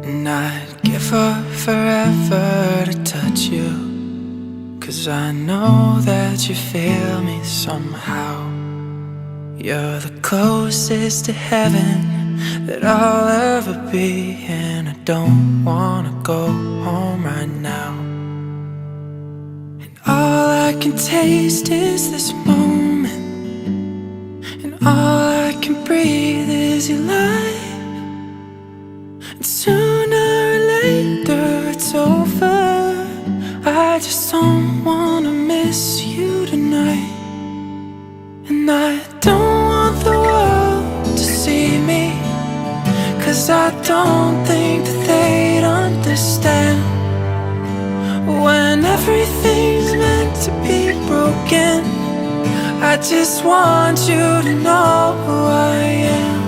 And I'd give up forever to touch you, 'cause I know that you feel me somehow. You're the closest to heaven that I'll ever be, and I don't wanna go home right now. And all I can taste is this moment, and all I can breathe is your light. And sooner or later it's over. I just don't wanna miss you tonight. And I don't want the world to see me, 'cause I don't think that they'd understand. When everything's meant to be broken, I just want you to know who I am.